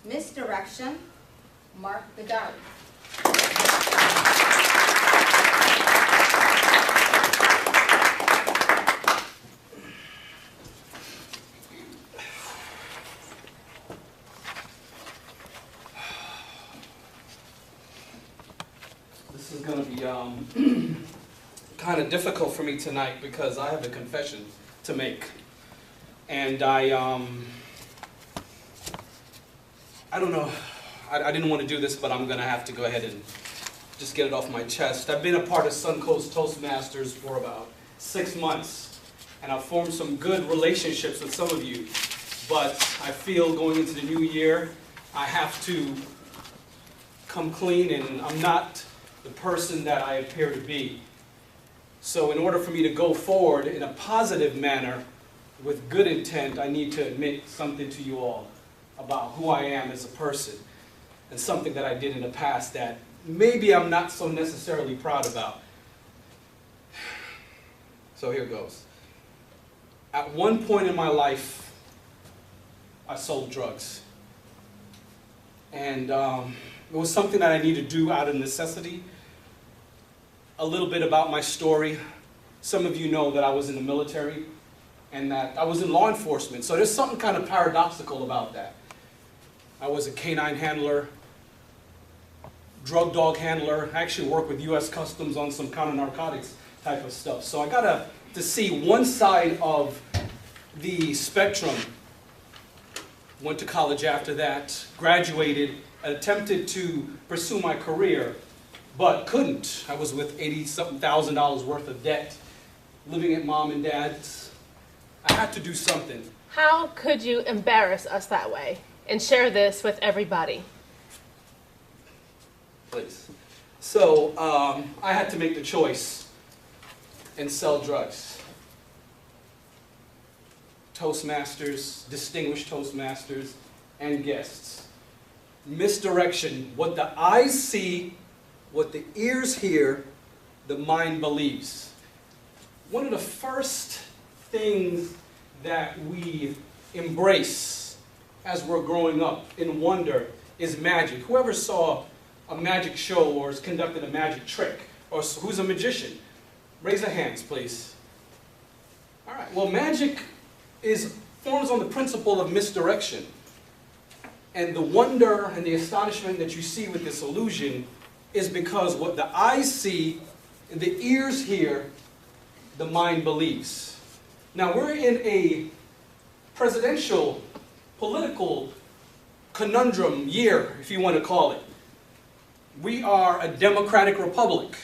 Misdirection, Mark Bedard. This is going to be kind of difficult for me tonight because I have a confession to make. And I don't know, I didn't want to do this, but I'm going to have to go ahead and just get it off my chest. I've been a part of Suncoast Toastmasters for about 6 months, and I've formed some good relationships with some of you. But I feel going into the new year, I have to come clean, and I'm not the person that I appear to be. So in order for me to go forward in a positive manner, with good intent, I need to admit something to you all about who I am as a person, and something that I did in the past that maybe I'm not so necessarily proud about. So here goes. At one point in my life, I sold drugs. And it was something that I needed to do out of necessity. A little bit about my story. Some of you know that I was in the military and that I was in law enforcement. So there's something kind of paradoxical about that. I was a canine handler, drug dog handler. I actually worked with U.S. Customs on some counter narcotics type of stuff. So I got to see one side of the spectrum. Went to college after that, graduated, attempted to pursue my career, but couldn't. I was with $80-something thousand worth of debt, living at mom and dad's. I had to do something. How could you embarrass us that way and share this with everybody? Please. So I had to make the choice and sell drugs. Toastmasters, distinguished Toastmasters, and guests. Misdirection. What the eyes see, what the ears hear, the mind believes. One of the first things that we embrace as we're growing up in wonder is magic. Whoever saw a magic show or has conducted a magic trick, or who's a magician, raise their hands, please. All right. Well, magic forms on the principle of misdirection. And the wonder and the astonishment that you see with this illusion is because what the eyes see, the ears hear, the mind believes. Now, we're in a presidential, political conundrum year, if you want to call it. We are a democratic republic.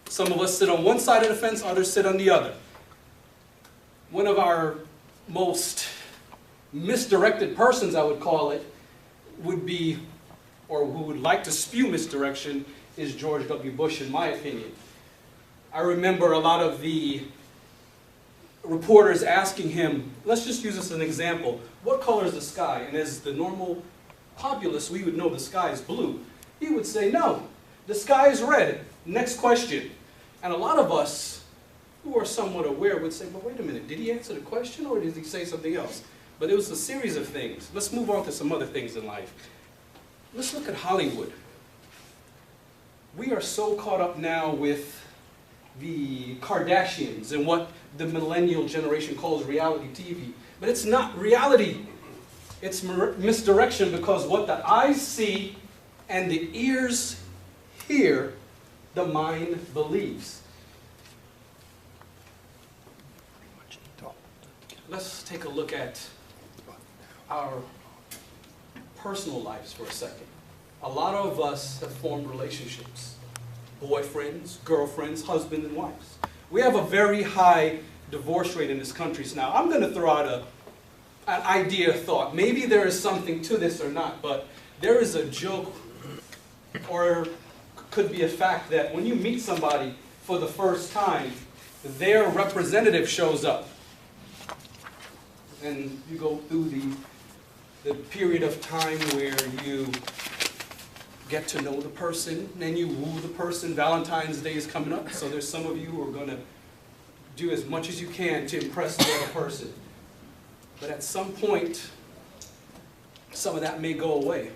Some of us sit on one side of the fence, others sit on the other. One of our most misdirected persons, I would call it, would be, or who would like to spew misdirection, is George W. Bush, in my opinion. I remember a lot of the reporters asking him, let's just use this as an example, what color is the sky? And as the normal populace, we would know the sky is blue. He would say, no, the sky is red. Next question. And a lot of us who are somewhat aware would say, well, wait a minute, did he answer the question or did he say something else? But it was a series of things. Let's move on to some other things in life. Let's look at Hollywood. We are so caught up now with the Kardashians and what the millennial generation calls reality TV. But it's not reality. It's misdirection, because what the eyes see and the ears hear, the mind believes. Let's take a look at our personal lives for a second. A lot of us have formed relationships. Boyfriends, girlfriends, husbands, and wives. We have a very high divorce rate in this country. So now I'm going to throw out an idea, thought. Maybe there is something to this or not, but there is a joke, or could be a fact, that when you meet somebody for the first time, their representative shows up. And you go through the period of time where you get to know the person, then you woo the person. Valentine's Day is coming up, so there's some of you who are going to do as much as you can to impress the other person. But at some point, some of that may go away.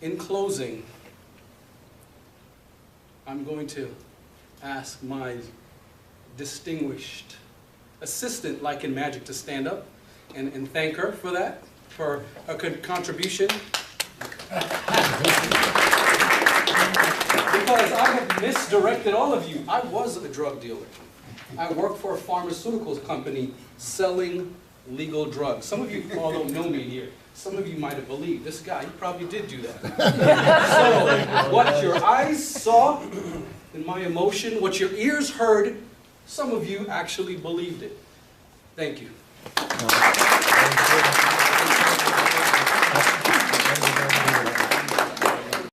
In closing, I'm going to ask my distinguished assistant, like in magic, to stand up and thank her for that, for her contribution. Because I have misdirected all of you. I was a drug dealer. I worked for a pharmaceuticals company selling legal drugs. Some of you all don't know me here. Some of you might have believed this guy, he probably did do that. So, what your eyes saw in my emotion, what your ears heard, some of you actually believed it. Thank you.